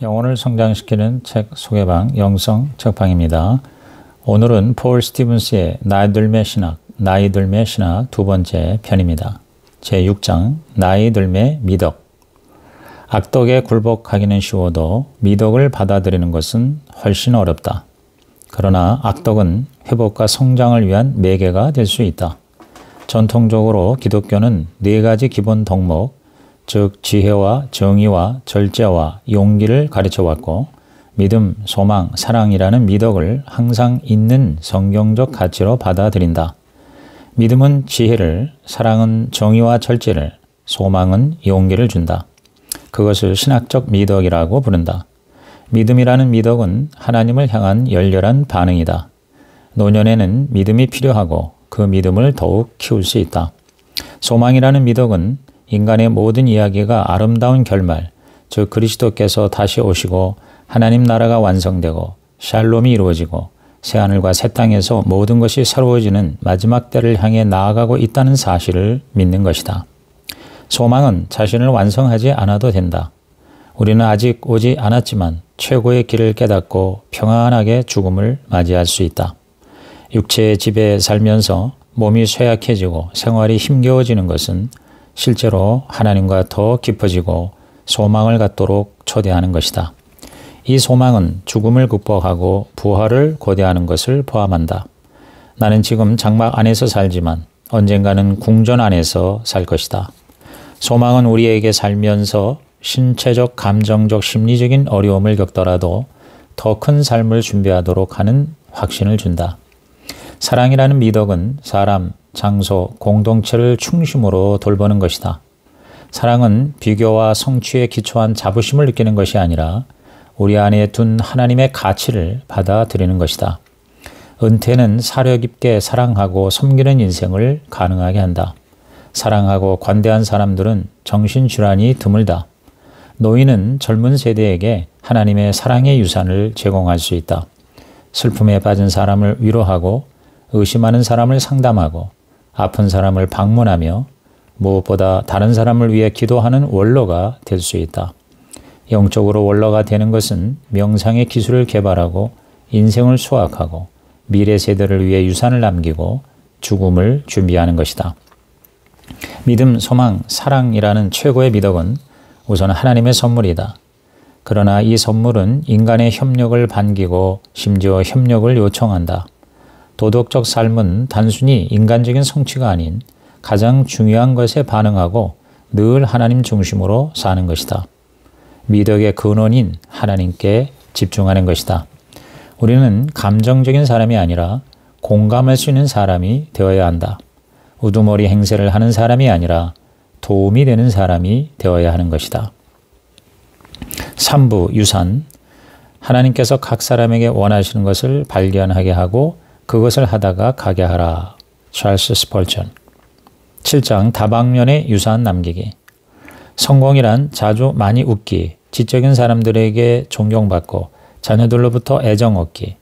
영혼을 성장시키는 책 소개방 영성 책방입니다. 오늘은 폴 스티븐스의 나이들매 신학 두 번째 편입니다. 제6장 나이들매 미덕. 악덕에 굴복하기는 쉬워도 미덕을 받아들이는 것은 훨씬 어렵다. 그러나 악덕은 회복과 성장을 위한 매개가 될 수 있다. 전통적으로 기독교는 네 가지 기본 덕목, 즉 지혜와 정의와 절제와 용기를 가르쳐왔고 믿음, 소망, 사랑이라는 미덕을 항상 있는 성경적 가치로 받아들인다. 믿음은 지혜를, 사랑은 정의와 절제를, 소망은 용기를 준다. 그것을 신학적 미덕이라고 부른다. 믿음이라는 미덕은 하나님을 향한 열렬한 반응이다. 노년에는 믿음이 필요하고 그 믿음을 더욱 키울 수 있다. 소망이라는 미덕은 인간의 모든 이야기가 아름다운 결말, 즉 그리스도께서 다시 오시고 하나님 나라가 완성되고 샬롬이 이루어지고 새하늘과 새 땅에서 모든 것이 새로워지는 마지막 때를 향해 나아가고 있다는 사실을 믿는 것이다. 소망은 자신을 완성하지 않아도 된다. 우리는 아직 오지 않았지만 최고의 길을 깨닫고 평안하게 죽음을 맞이할 수 있다. 육체의 집에 살면서 몸이 쇠약해지고 생활이 힘겨워지는 것은 실제로 하나님과 더 깊어지고 소망을 갖도록 초대하는 것이다. 이 소망은 죽음을 극복하고 부활을 고대하는 것을 포함한다. 나는 지금 장막 안에서 살지만 언젠가는 궁전 안에서 살 것이다. 소망은 우리에게 살면서 신체적, 감정적, 심리적인 어려움을 겪더라도 더 큰 삶을 준비하도록 하는 확신을 준다. 사랑이라는 미덕은 사람, 장소, 공동체를 중심으로 돌보는 것이다. 사랑은 비교와 성취에 기초한 자부심을 느끼는 것이 아니라 우리 안에 둔 하나님의 가치를 받아들이는 것이다. 은퇴는 사려 깊게 사랑하고 섬기는 인생을 가능하게 한다. 사랑하고 관대한 사람들은 정신질환이 드물다. 노인은 젊은 세대에게 하나님의 사랑의 유산을 제공할 수 있다. 슬픔에 빠진 사람을 위로하고 의심하는 사람을 상담하고 아픈 사람을 방문하며 무엇보다 다른 사람을 위해 기도하는 원로가 될 수 있다. 영적으로 원로가 되는 것은 명상의 기술을 개발하고 인생을 수확하고 미래 세대를 위해 유산을 남기고 죽음을 준비하는 것이다. 믿음, 소망, 사랑이라는 최고의 미덕은 우선 하나님의 선물이다. 그러나 이 선물은 인간의 협력을 반기고 심지어 협력을 요청한다. 도덕적 삶은 단순히 인간적인 성취가 아닌 가장 중요한 것에 반응하고 늘 하나님 중심으로 사는 것이다. 미덕의 근원인 하나님께 집중하는 것이다. 우리는 감정적인 사람이 아니라 공감할 수 있는 사람이 되어야 한다. 우두머리 행세를 하는 사람이 아니라 도움이 되는 사람이 되어야 하는 것이다. 3부 유산. 하나님께서 각 사람에게 원하시는 것을 발견하게 하고 그것을 하다가 가게 하라. 찰스 스펄전. 7장 다방면의 유산 남기기. 성공이란 자주 많이 웃기, 지적인 사람들에게 존경받고 자녀들로부터 애정 얻기,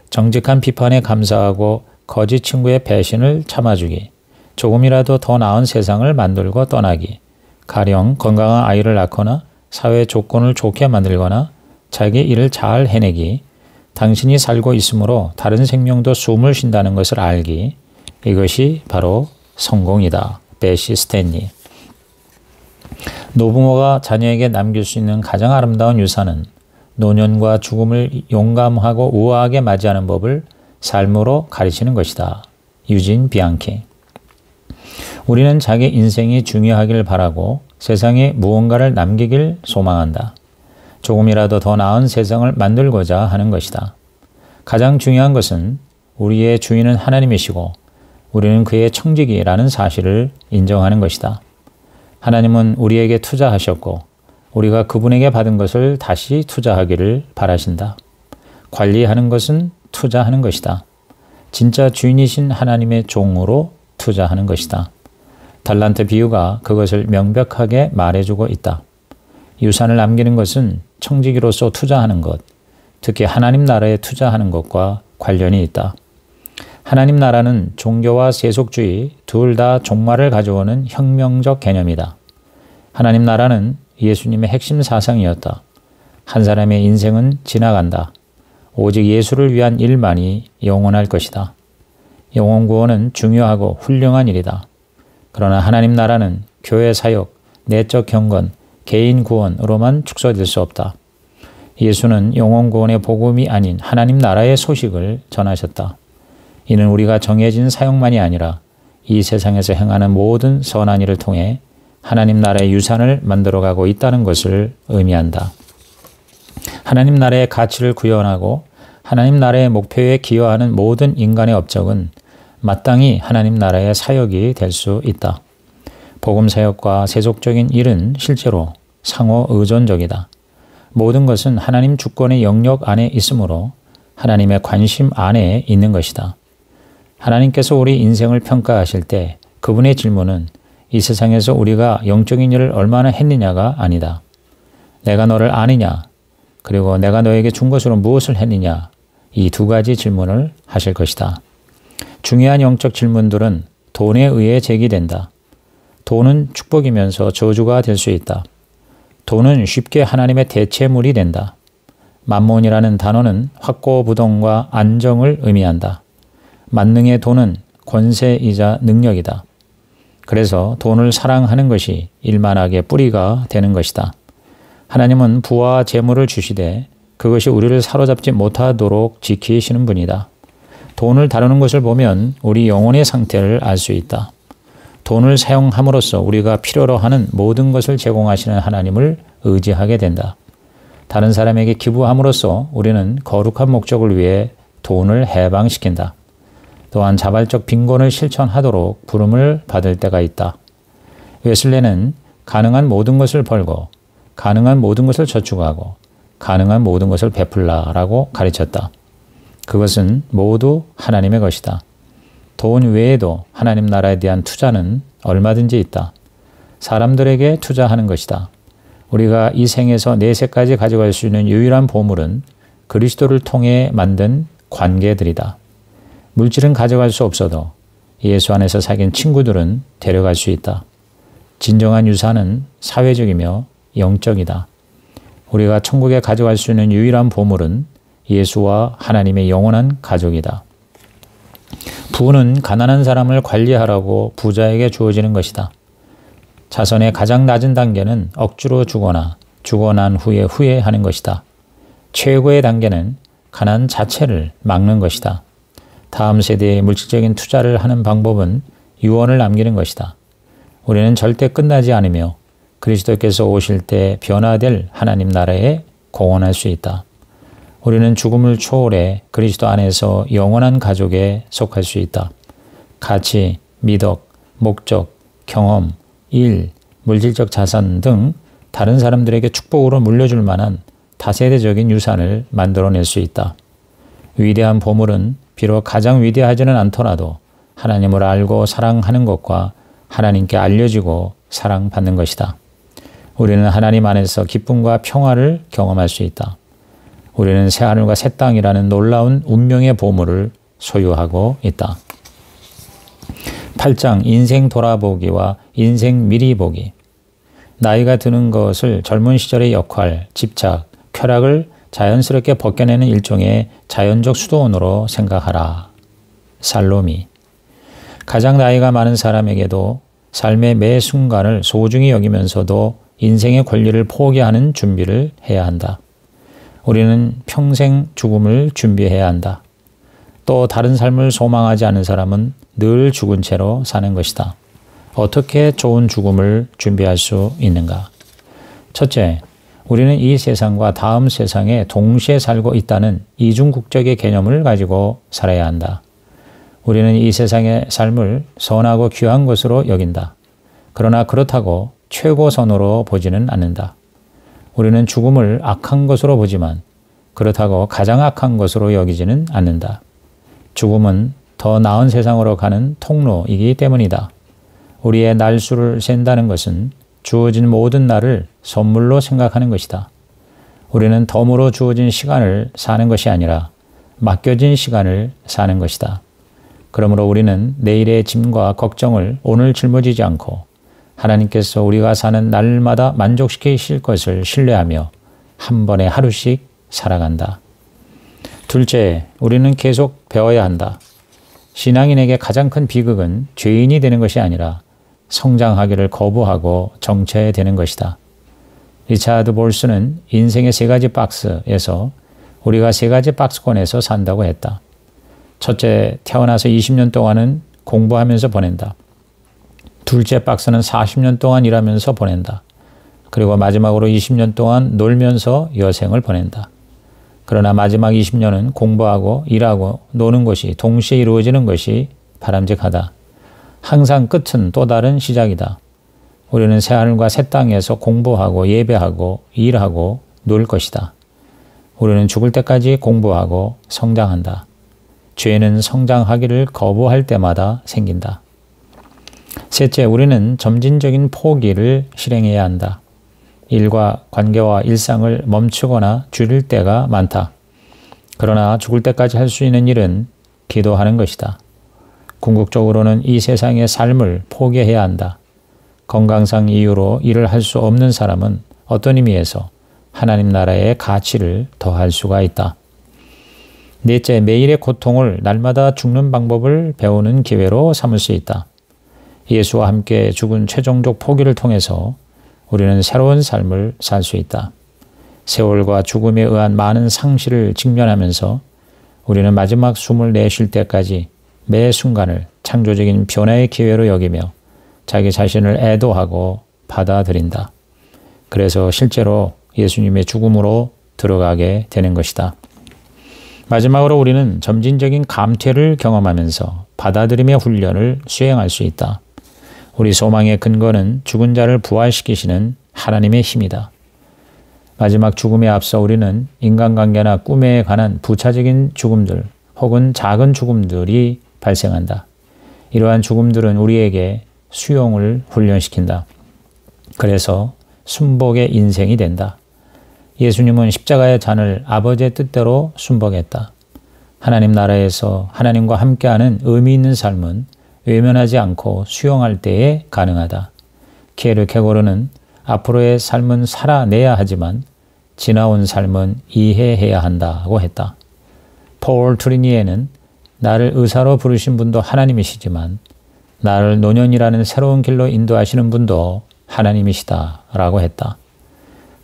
정직한 비판에 감사하고 거짓 친구의 배신을 참아주기, 조금이라도 더 나은 세상을 만들고 떠나기, 가령 건강한 아이를 낳거나 사회 조건을 좋게 만들거나 자기 일을 잘 해내기, 당신이 살고 있으므로 다른 생명도 숨을 쉰다는 것을 알기, 이것이 바로 성공이다. 베시 스탠리. 노부모가 자녀에게 남길 수 있는 가장 아름다운 유산은 노년과 죽음을 용감하고 우아하게 맞이하는 법을 삶으로 가르치는 것이다. 유진 비앙키. 우리는 자기 인생이 중요하길 바라고 세상에 무언가를 남기길 소망한다. 조금이라도 더 나은 세상을 만들고자 하는 것이다. 가장 중요한 것은 우리의 주인은 하나님이시고 우리는 그의 청지기라는 사실을 인정하는 것이다. 하나님은 우리에게 투자하셨고 우리가 그분에게 받은 것을 다시 투자하기를 바라신다. 관리하는 것은 투자하는 것이다. 진짜 주인이신 하나님의 종으로 투자하는 것이다. 달란트 비유가 그것을 명백하게 말해주고 있다. 유산을 남기는 것은 청지기로서 투자하는 것, 특히 하나님 나라에 투자하는 것과 관련이 있다. 하나님 나라는 종교와 세속주의 둘 다 종말을 가져오는 혁명적 개념이다. 하나님 나라는 예수님의 핵심 사상이었다. 한 사람의 인생은 지나간다. 오직 예수를 위한 일만이 영원할 것이다. 영혼 구원은 중요하고 훌륭한 일이다. 그러나 하나님 나라는 교회 사역, 내적 경건, 개인 구원으로만 축소될 수 없다. 예수는 영혼 구원의 복음이 아닌 하나님 나라의 소식을 전하셨다. 이는 우리가 정해진 사역만이 아니라 이 세상에서 행하는 모든 선한 일을 통해 하나님 나라의 유산을 만들어가고 있다는 것을 의미한다. 하나님 나라의 가치를 구현하고 하나님 나라의 목표에 기여하는 모든 인간의 업적은 마땅히 하나님 나라의 사역이 될 수 있다. 복음 사역과 세속적인 일은 실제로 상호 의존적이다. 모든 것은 하나님 주권의 영역 안에 있으므로 하나님의 관심 안에 있는 것이다. 하나님께서 우리 인생을 평가하실 때 그분의 질문은 이 세상에서 우리가 영적인 일을 얼마나 했느냐가 아니다. 내가 너를 아느냐, 그리고 내가 너에게 준 것으로 무엇을 했느냐, 이 두 가지 질문을 하실 것이다. 중요한 영적 질문들은 돈에 의해 제기된다. 돈은 축복이면서 저주가 될 수 있다. 돈은 쉽게 하나님의 대체물이 된다. 만몬이라는 단어는 확고부동과 안정을 의미한다. 만능의 돈은 권세이자 능력이다. 그래서 돈을 사랑하는 것이 일만하게 뿌리가 되는 것이다. 하나님은 부와 재물을 주시되 그것이 우리를 사로잡지 못하도록 지키시는 분이다. 돈을 다루는 것을 보면 우리 영혼의 상태를 알 수 있다. 돈을 사용함으로써 우리가 필요로 하는 모든 것을 제공하시는 하나님을 의지하게 된다. 다른 사람에게 기부함으로써 우리는 거룩한 목적을 위해 돈을 해방시킨다. 또한 자발적 빈곤을 실천하도록 부름을 받을 때가 있다. 웨슬레는 가능한 모든 것을 벌고 가능한 모든 것을 저축하고 가능한 모든 것을 베풀라라고 가르쳤다. 그것은 모두 하나님의 것이다. 돈 외에도 하나님 나라에 대한 투자는 얼마든지 있다. 사람들에게 투자하는 것이다. 우리가 이 생에서 내세까지 가져갈 수 있는 유일한 보물은 그리스도를 통해 만든 관계들이다. 물질은 가져갈 수 없어도 예수 안에서 사귄 친구들은 데려갈 수 있다. 진정한 유산은 사회적이며 영적이다. 우리가 천국에 가져갈 수 있는 유일한 보물은 예수와 하나님의 영원한 가족이다. 부는 가난한 사람을 관리하라고 부자에게 주어지는 것이다. 자선의 가장 낮은 단계는 억지로 주거나 주고 난 후에 후회하는 것이다. 최고의 단계는 가난 자체를 막는 것이다. 다음 세대에 물질적인 투자를 하는 방법은 유언을 남기는 것이다. 우리는 절대 끝나지 않으며 그리스도께서 오실 때 변화될 하나님 나라에 공헌할 수 있다. 우리는 죽음을 초월해 그리스도 안에서 영원한 가족에 속할 수 있다. 가치, 미덕, 목적, 경험, 일, 물질적 자산 등 다른 사람들에게 축복으로 물려줄 만한 다세대적인 유산을 만들어낼 수 있다. 위대한 보물은 비록 가장 위대하지는 않더라도 하나님을 알고 사랑하는 것과 하나님께 알려지고 사랑받는 것이다. 우리는 하나님 안에서 기쁨과 평화를 경험할 수 있다. 우리는 새하늘과 새 땅이라는 놀라운 운명의 보물을 소유하고 있다. 8장 인생 돌아보기와 인생 미리 보기. 나이가 드는 것을 젊은 시절의 역할, 집착, 쾌락을 자연스럽게 벗겨내는 일종의 자연적 수도원으로 생각하라. 살로미. 가장 나이가 많은 사람에게도 삶의 매 순간을 소중히 여기면서도 인생의 권리를 포기하는 준비를 해야 한다. 우리는 평생 죽음을 준비해야 한다. 또 다른 삶을 소망하지 않은 사람은 늘 죽은 채로 사는 것이다. 어떻게 좋은 죽음을 준비할 수 있는가? 첫째, 우리는 이 세상과 다음 세상에 동시에 살고 있다는 이중국적의 개념을 가지고 살아야 한다. 우리는 이 세상의 삶을 선하고 귀한 것으로 여긴다. 그러나 그렇다고 최고선으로 보지는 않는다. 우리는 죽음을 악한 것으로 보지만 그렇다고 가장 악한 것으로 여기지는 않는다. 죽음은 더 나은 세상으로 가는 통로이기 때문이다. 우리의 날수를 센다는 것은 주어진 모든 날을 선물로 생각하는 것이다. 우리는 덤으로 주어진 시간을 사는 것이 아니라 맡겨진 시간을 사는 것이다. 그러므로 우리는 내일의 짐과 걱정을 오늘 짊어지지 않고 하나님께서 우리가 사는 날마다 만족시키실 것을 신뢰하며 한 번에 하루씩 살아간다. 둘째, 우리는 계속 배워야 한다. 신앙인에게 가장 큰 비극은 죄인이 되는 것이 아니라 성장하기를 거부하고 정체되는 것이다. 리차드 볼스는 인생의 세 가지 박스에서 우리가 세 가지 박스권에서 산다고 했다. 첫째, 태어나서 20년 동안은 공부하면서 보낸다. 둘째 박스는 40년 동안 일하면서 보낸다. 그리고 마지막으로 20년 동안 놀면서 여생을 보낸다. 그러나 마지막 20년은 공부하고 일하고 노는 것이 동시에 이루어지는 것이 바람직하다. 항상 끝은 또 다른 시작이다. 우리는 새하늘과 새 땅에서 공부하고 예배하고 일하고 놀 것이다. 우리는 죽을 때까지 공부하고 성장한다. 죄는 성장하기를 거부할 때마다 생긴다. 셋째, 우리는 점진적인 포기를 실행해야 한다. 일과 관계와 일상을 멈추거나 줄일 때가 많다. 그러나 죽을 때까지 할 수 있는 일은 기도하는 것이다. 궁극적으로는 이 세상의 삶을 포기해야 한다. 건강상 이유로 일을 할 수 없는 사람은 어떤 의미에서 하나님 나라의 가치를 더할 수가 있다. 넷째, 매일의 고통을 날마다 죽는 방법을 배우는 기회로 삼을 수 있다. 예수와 함께 죽은 최종적 포기를 통해서 우리는 새로운 삶을 살 수 있다. 세월과 죽음에 의한 많은 상실을 직면하면서 우리는 마지막 숨을 내쉴 때까지 매 순간을 창조적인 변화의 기회로 여기며 자기 자신을 애도하고 받아들인다. 그래서 실제로 예수님의 죽음으로 들어가게 되는 것이다. 마지막으로 우리는 점진적인 감퇴를 경험하면서 받아들임의 훈련을 수행할 수 있다. 우리 소망의 근거는 죽은 자를 부활시키시는 하나님의 힘이다. 마지막 죽음에 앞서 우리는 인간관계나 꿈에 관한 부차적인 죽음들 혹은 작은 죽음들이 발생한다. 이러한 죽음들은 우리에게 수용을 훈련시킨다. 그래서 순복의 인생이 된다. 예수님은 십자가의 잔을 아버지의 뜻대로 순복했다. 하나님 나라에서 하나님과 함께하는 의미 있는 삶은 외면하지 않고 수용할 때에 가능하다. 키에르 케고르는 앞으로의 삶은 살아내야 하지만 지나온 삶은 이해해야 한다고 했다. 폴 트리니에는 나를 의사로 부르신 분도 하나님이시지만 나를 노년이라는 새로운 길로 인도하시는 분도 하나님이시다라고 했다.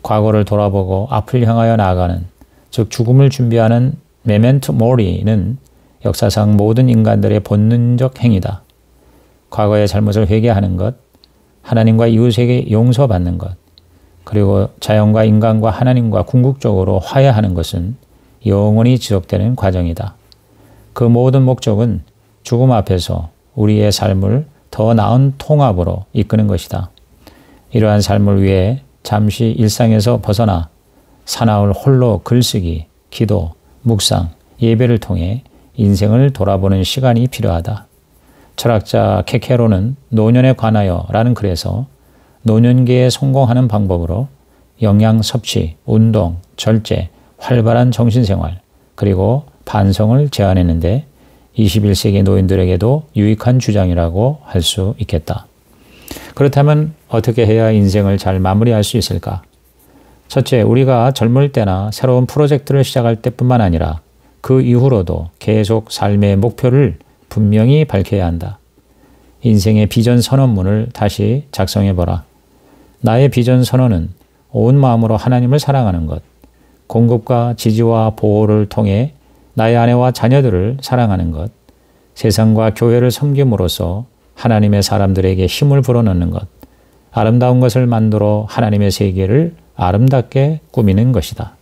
과거를 돌아보고 앞을 향하여 나아가는, 즉 죽음을 준비하는 메멘토 모리는 역사상 모든 인간들의 본능적 행위다. 과거의 잘못을 회개하는 것, 하나님과 이웃에게 용서받는 것, 그리고 자연과 인간과 하나님과 궁극적으로 화해하는 것은 영원히 지속되는 과정이다. 그 모든 목적은 죽음 앞에서 우리의 삶을 더 나은 통합으로 이끄는 것이다. 이러한 삶을 위해 잠시 일상에서 벗어나 사나울 홀로 글쓰기, 기도, 묵상, 예배를 통해 인생을 돌아보는 시간이 필요하다. 철학자 케케로는 노년에 관하여 라는 글에서 노년기에 성공하는 방법으로 영양 섭취, 운동, 절제, 활발한 정신생활, 그리고 반성을 제안했는데 21세기 노인들에게도 유익한 주장이라고 할 수 있겠다. 그렇다면 어떻게 해야 인생을 잘 마무리할 수 있을까? 첫째, 우리가 젊을 때나 새로운 프로젝트를 시작할 때뿐만 아니라 그 이후로도 계속 삶의 목표를 분명히 밝혀야 한다. 인생의 비전 선언문을 다시 작성해보라. 나의 비전 선언은 온 마음으로 하나님을 사랑하는 것, 공급과 지지와 보호를 통해 나의 아내와 자녀들을 사랑하는 것, 세상과 교회를 섬김으로써 하나님의 사람들에게 힘을 불어넣는 것, 아름다운 것을 만들어 하나님의 세계를 아름답게 꾸미는 것이다.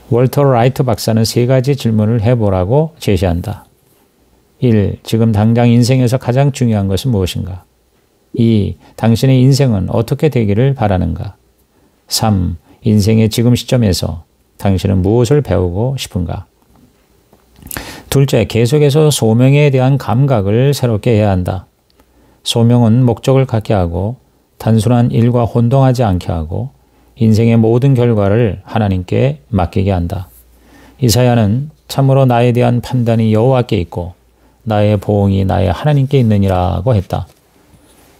월터 라이트 박사는 세 가지 질문을 해보라고 제시한다. 1. 지금 당장 인생에서 가장 중요한 것은 무엇인가? 2. 당신의 인생은 어떻게 되기를 바라는가? 3. 인생의 지금 시점에서 당신은 무엇을 배우고 싶은가? 둘째, 계속해서 소명에 대한 감각을 새롭게 해야 한다. 소명은 목적을 갖게 하고 단순한 일과 혼동하지 않게 하고 인생의 모든 결과를 하나님께 맡기게 한다. 이사야는 참으로 나에 대한 판단이 여호와께 있고 나의 보응이 나의 하나님께 있느니라고 했다.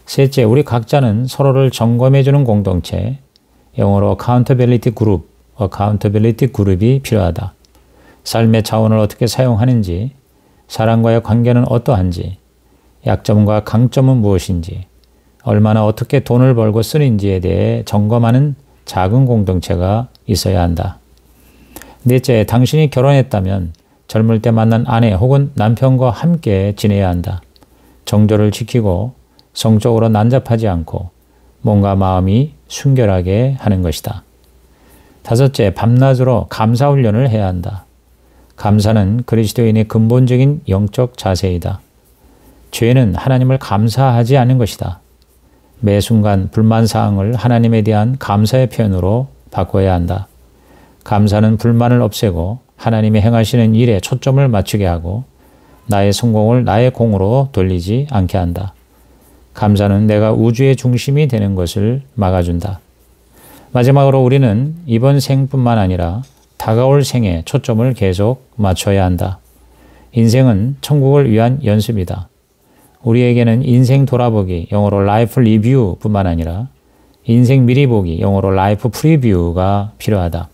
셋째, 우리 각자는 서로를 점검해주는 공동체, 영어로 accountability 그룹이 필요하다. 삶의 자원을 어떻게 사용하는지, 사람과의 관계는 어떠한지, 약점과 강점은 무엇인지, 얼마나 어떻게 돈을 벌고 쓰는지에 대해 점검하는 작은 공동체가 있어야 한다. 넷째, 당신이 결혼했다면 젊을 때 만난 아내 혹은 남편과 함께 지내야 한다. 정조를 지키고 성적으로 난잡하지 않고 몸과 마음이 순결하게 하는 것이다. 다섯째, 밤낮으로 감사 훈련을 해야 한다. 감사는 그리스도인의 근본적인 영적 자세이다. 죄는 하나님을 감사하지 않는 것이다. 매 순간 불만사항을 하나님에 대한 감사의 표현으로 바꿔야 한다. 감사는 불만을 없애고 하나님이 행하시는 일에 초점을 맞추게 하고 나의 성공을 나의 공으로 돌리지 않게 한다. 감사는 내가 우주의 중심이 되는 것을 막아준다. 마지막으로 우리는 이번 생뿐만 아니라 다가올 생에 초점을 계속 맞춰야 한다. 인생은 천국을 위한 연습이다. 우리에게는 인생 돌아보기, 영어로 라이프 리뷰 뿐만 아니라 인생 미리 보기, 영어로 라이프 프리뷰가 필요하다.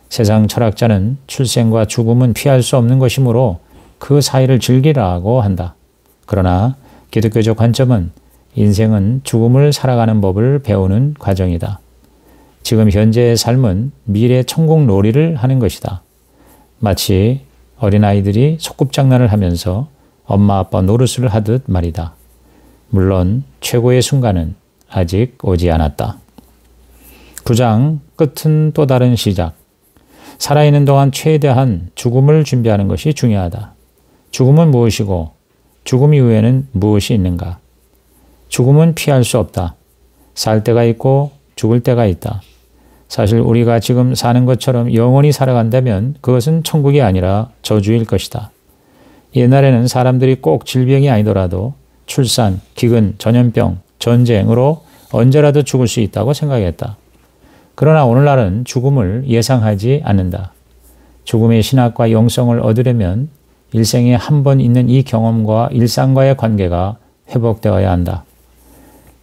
세상 철학자는 출생과 죽음은 피할 수 없는 것이므로 그 사이를 즐기라고 한다. 그러나 기독교적 관점은 인생은 죽음을 살아가는 법을 배우는 과정이다. 지금 현재의 삶은 미래 천국 놀이를 하는 것이다. 마치 어린아이들이 소꿉장난을 하면서 엄마 아빠 노릇을 하듯 말이다. 물론 최고의 순간은 아직 오지 않았다. 9장 끝은 또 다른 시작. 살아있는 동안 최대한 죽음을 준비하는 것이 중요하다. 죽음은 무엇이고 죽음 이후에는 무엇이 있는가? 죽음은 피할 수 없다. 살 때가 있고 죽을 때가 있다. 사실 우리가 지금 사는 것처럼 영원히 살아간다면 그것은 천국이 아니라 저주일 것이다. 옛날에는 사람들이 꼭 질병이 아니더라도 출산, 기근, 전염병, 전쟁으로 언제라도 죽을 수 있다고 생각했다. 그러나 오늘날은 죽음을 예상하지 않는다. 죽음의 신학과 영성을 얻으려면 일생에 한 번 있는 이 경험과 일상과의 관계가 회복되어야 한다.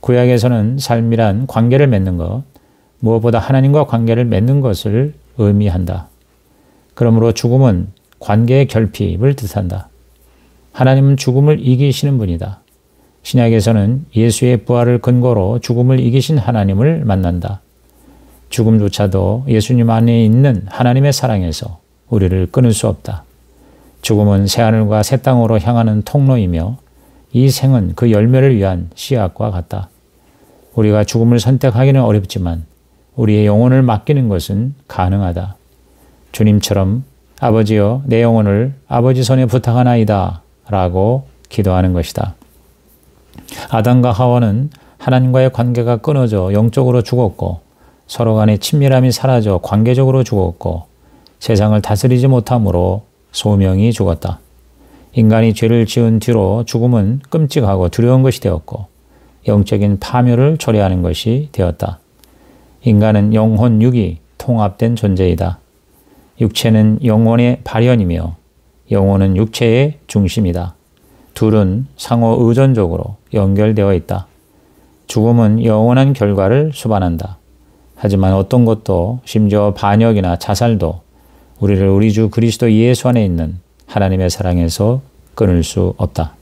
구약에서는 삶이란 관계를 맺는 것, 무엇보다 하나님과 관계를 맺는 것을 의미한다. 그러므로 죽음은 관계의 결핍을 뜻한다. 하나님은 죽음을 이기시는 분이다. 신약에서는 예수의 부활을 근거로 죽음을 이기신 하나님을 만난다. 죽음조차도 예수님 안에 있는 하나님의 사랑에서 우리를 끊을 수 없다. 죽음은 새하늘과 새 땅으로 향하는 통로이며 이 생은 그 열매를 위한 씨앗과 같다. 우리가 죽음을 선택하기는 어렵지만 우리의 영혼을 맡기는 것은 가능하다. 주님처럼 아버지여 내 영혼을 아버지 손에 부탁하나이다 라고 기도하는 것이다. 아담과 하와는 하나님과의 관계가 끊어져 영적으로 죽었고 서로 간의 친밀함이 사라져 관계적으로 죽었고 세상을 다스리지 못함으로 소명이 죽었다. 인간이 죄를 지은 뒤로 죽음은 끔찍하고 두려운 것이 되었고 영적인 파멸을 초래하는 것이 되었다. 인간은 영혼, 육이 통합된 존재이다. 육체는 영혼의 발현이며 영혼은 육체의 중심이다. 둘은 상호 의존적으로 연결되어 있다. 죽음은 영원한 결과를 수반한다. 하지만 어떤 것도 심지어 반역이나 자살도 우리를 우리 주 그리스도 예수 안에 있는 하나님의 사랑에서 끊을 수 없다.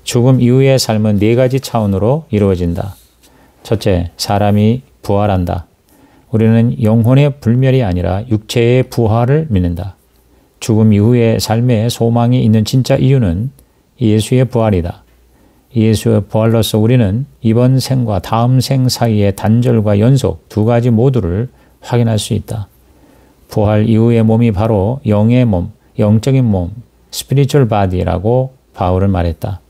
죽음 이후의 삶은 네 가지 차원으로 이루어진다. 첫째, 사람이 부활한다. 우리는 영혼의 불멸이 아니라 육체의 부활을 믿는다. 죽음 이후의 삶에 소망이 있는 진짜 이유는 예수의 부활이다. 예수의 부활로서 우리는 이번 생과 다음 생 사이의 단절과 연속 두 가지 모두를 확인할 수 있다. 부활 이후의 몸이 바로 영의 몸, 영적인 몸, spiritual body라고 바울은 말했다.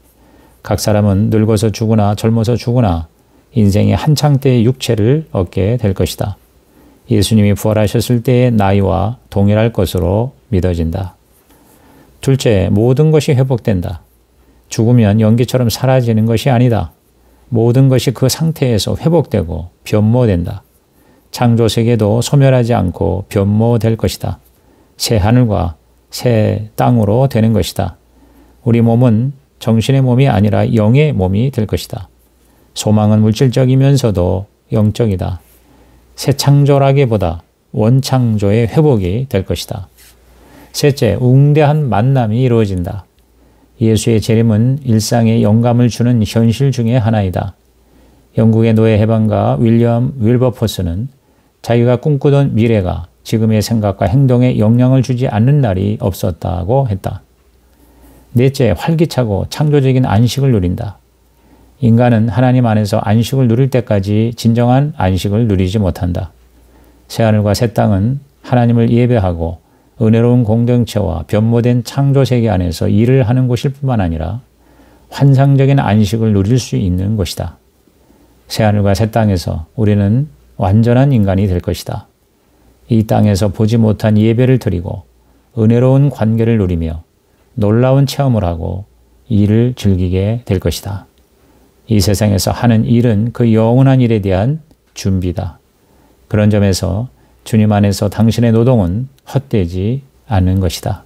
각 사람은 늙어서 죽으나 젊어서 죽으나 인생의 한창 때의 육체를 얻게 될 것이다. 예수님이 부활하셨을 때의 나이와 동일할 것으로 믿어진다. 둘째, 모든 것이 회복된다. 죽으면 연기처럼 사라지는 것이 아니다. 모든 것이 그 상태에서 회복되고 변모된다. 창조세계도 소멸하지 않고 변모될 것이다. 새 하늘과 새 땅으로 되는 것이다. 우리 몸은 정신의 몸이 아니라 영의 몸이 될 것이다. 소망은 물질적이면서도 영적이다. 새 창조라기보다 원창조의 회복이 될 것이다. 셋째, 웅대한 만남이 이루어진다. 예수의 재림은 일상에 영감을 주는 현실 중의 하나이다. 영국의 노예 해방가 윌리엄 윌버포스는 자기가 꿈꾸던 미래가 지금의 생각과 행동에 영향을 주지 않는 날이 없었다고 했다. 넷째, 활기차고 창조적인 안식을 누린다. 인간은 하나님 안에서 안식을 누릴 때까지 진정한 안식을 누리지 못한다. 새하늘과 새 땅은 하나님을 예배하고 은혜로운 공동체와 변모된 창조세계 안에서 일을 하는 곳일 뿐만 아니라 환상적인 안식을 누릴 수 있는 곳이다. 새하늘과 새 땅에서 우리는 완전한 인간이 될 것이다. 이 땅에서 보지 못한 예배를 드리고 은혜로운 관계를 누리며 놀라운 체험을 하고 일을 즐기게 될 것이다. 이 세상에서 하는 일은 그 영원한 일에 대한 준비다. 그런 점에서 주님 안에서 당신의 노동은 헛되지 않는 것이다.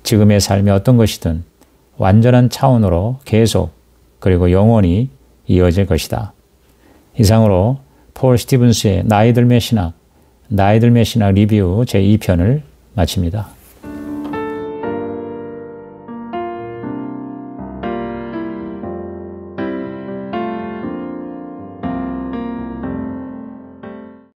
지금의 삶이 어떤 것이든 완전한 차원으로 계속 그리고 영원히 이어질 것이다. 이상으로 폴 스티븐스의 나이 들매 신학 리뷰 제2편을 마칩니다.